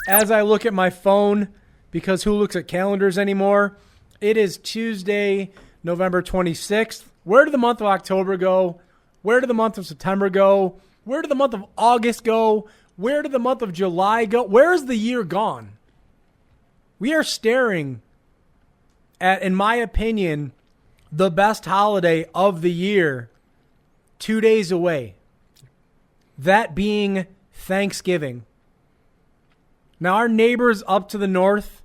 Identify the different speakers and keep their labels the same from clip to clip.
Speaker 1: as I look at my phone, because who looks at calendars anymore, it is Tuesday, November 26th. Where did the month of October go? Where did the month of September go? Where did the month of August go? Where did the month of July go? Where is the year gone? We are staring at, in my opinion, the best holiday of the year 2 days away. That being Thanksgiving. Now, our neighbors up to the north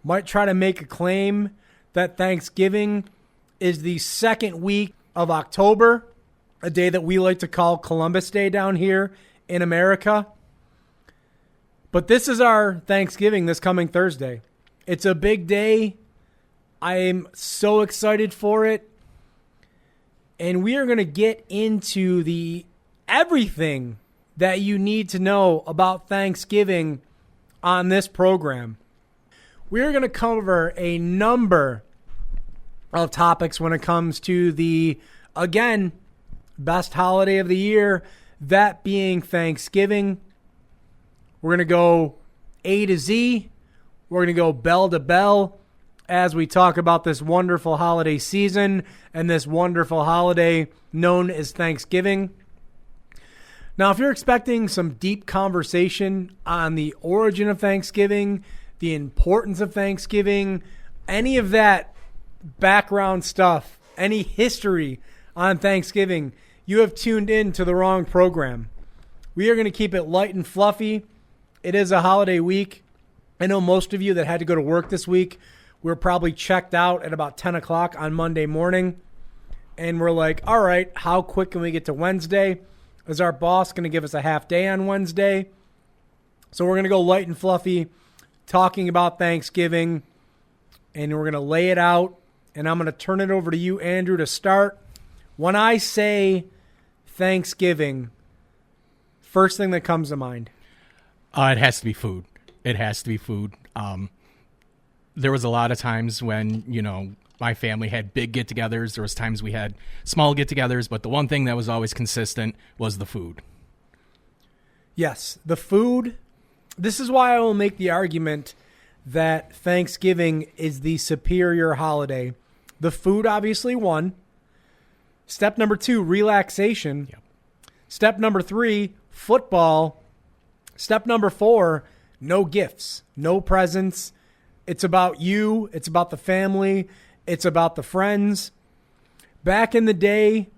Speaker 1: might try to make a claim that Thanksgiving is the second week of October, a day that we like to call Columbus Day down here in America. But this is our Thanksgiving this coming Thursday. It's a big day. I am so excited for it. And we are going to get into the everything that you need to know about Thanksgiving on this program. We're going to cover a number of topics when it comes to the, again, best holiday of the year, that being Thanksgiving. We're going to go A to Z. We're going to go bell to bell as we talk about this wonderful holiday season and this wonderful holiday known as Thanksgiving. Now, if you're expecting some deep conversation on the origin of Thanksgiving, the importance of Thanksgiving, any of that background stuff, any history on Thanksgiving, you have tuned in to the wrong program. We are going to keep it light and fluffy. It is a holiday week. I know most of you that had to go to work this week were probably checked out at about 10 o'clock on Monday morning. And we're like, all right, how quick can we get to Wednesday? Is our boss going to give us a half day on Wednesday? So we're going to go light and fluffy, talking about Thanksgiving, and we're going to lay it out. And I'm going to turn it over to you, Andrew, to start. When I say Thanksgiving, first thing that comes to mind?
Speaker 2: It has to be food. It has to be food. There was a lot of times when, my family had big get-togethers. There was times we had small get-togethers, but the one thing that was always consistent was the food.
Speaker 1: Yes, the food. This is why I will make the argument that Thanksgiving is the superior holiday. The food, obviously, won. Step number 2, relaxation.
Speaker 2: Yep.
Speaker 1: Step number 3, football. Step number 4, no gifts, no presents. It's about you. It's about the family. It's about the friends. Back in the day,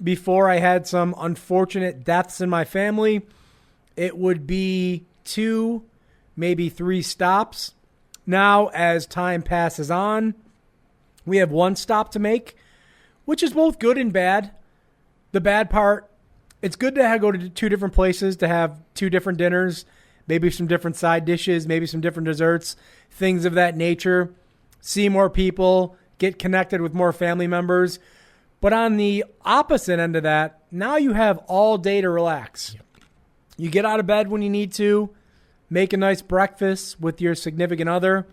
Speaker 1: before I had some unfortunate deaths in my family, it would be 2, maybe 3 stops. Now, as time passes on, we have 1 stop to make, which is both good and bad. The bad part, it's good to go to 2 different places to have 2 different dinners, maybe some different side dishes, maybe some different desserts, things of that nature. See more people, get connected with more family members. But on the opposite end of that, now you have all day to relax.
Speaker 2: Yep.
Speaker 1: You get out of bed when you need to, make a nice breakfast with your significant other,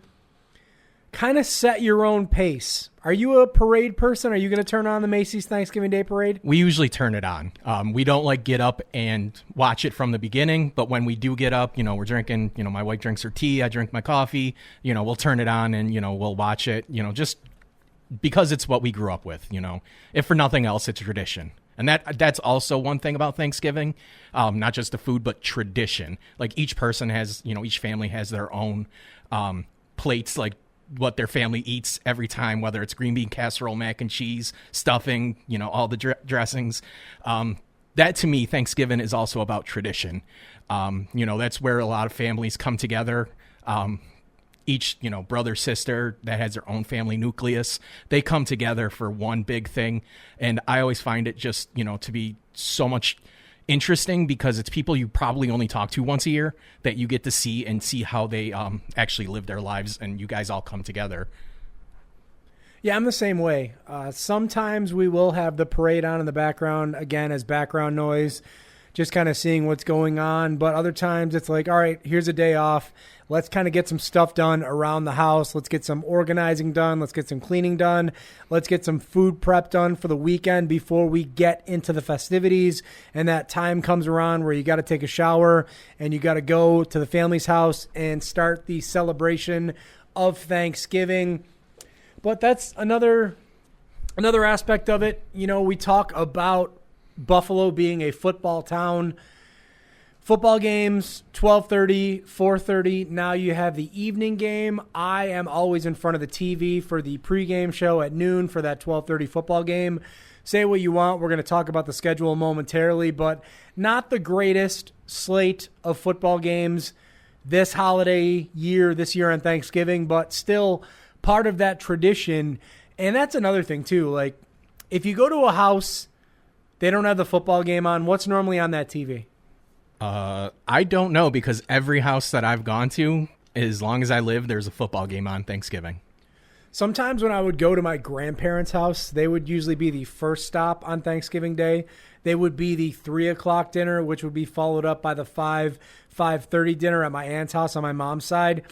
Speaker 1: kind of set your own pace. Are you a parade person? Are you going to turn on the Macy's Thanksgiving Day Parade?
Speaker 2: We usually turn it on. We don't get up and watch it from the beginning, but when we do get up, we're drinking, my wife drinks her tea, I drink my coffee, we'll turn it on and, we'll watch it, just because it's what we grew up with, if for nothing else, it's tradition. And that's also one thing about Thanksgiving, not just the food, but tradition. Like each person has, each family has their own plates, like what their family eats every time, whether it's green bean casserole, mac and cheese, stuffing, all the dressings. That to me, Thanksgiving is also about tradition. That's where a lot of families come together. Each, brother, sister that has their own family nucleus, they come together for one big thing. And I always find it just, to be so much interesting because it's people you probably only talk to once a year that you get to see and see how they actually live their lives, and you guys all come together.
Speaker 1: Yeah, I'm the same way. Sometimes we will have the parade on in the background, again, as background noise, just kind of seeing what's going on. But other times it's like, all right, here's a day off. Let's kind of get some stuff done around the house. Let's get some organizing done. Let's get some cleaning done. Let's get some food prep done for the weekend before we get into the festivities. And that time comes around where you got to take a shower and you got to go to the family's house and start the celebration of Thanksgiving. But that's another aspect of it. You know, we talk about Buffalo being a football town. Football games, 12:30, 4:30. Now you have the evening game. I am always in front of the TV for the pregame show at noon for that 12:30 football game. Say what you want. We're going to talk about the schedule momentarily, but not the greatest slate of football games this holiday year, this year on Thanksgiving, but still part of that tradition. And that's another thing, too. Like, if you go to a house, they don't have the football game on, what's normally on that TV?
Speaker 2: I don't know, because every house that I've gone to, as long as I live, there's a football game on Thanksgiving.
Speaker 1: Sometimes when I would go to my grandparents' house, they would usually be the first stop on Thanksgiving Day. They would be the 3 o'clock dinner, which would be followed up by the 5:30 dinner at my aunt's house on my mom's side.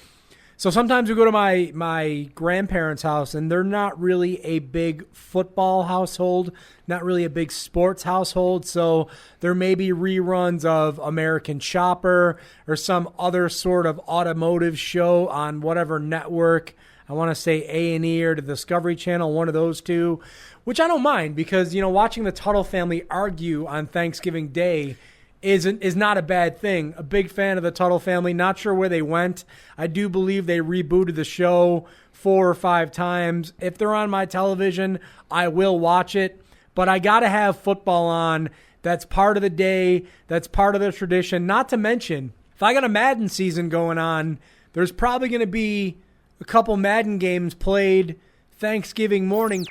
Speaker 1: So sometimes we go to my grandparents' house, and they're not really a big football household, not really a big sports household. So there may be reruns of American Chopper or some other sort of automotive show on whatever network. I want to say A&E or the Discovery Channel, one of those two, which I don't mind because, you know, watching the Tuttle family argue on Thanksgiving Day is not a bad thing. A big fan of the Tuttle family. Not sure where they went. I do believe they rebooted the show 4 or 5 times. If they're on my television, I will watch it. But I got to have football on. That's part of the day. That's part of the tradition. Not to mention, if I got a Madden season going on, there's probably going to be a couple Madden games played Thanksgiving morning.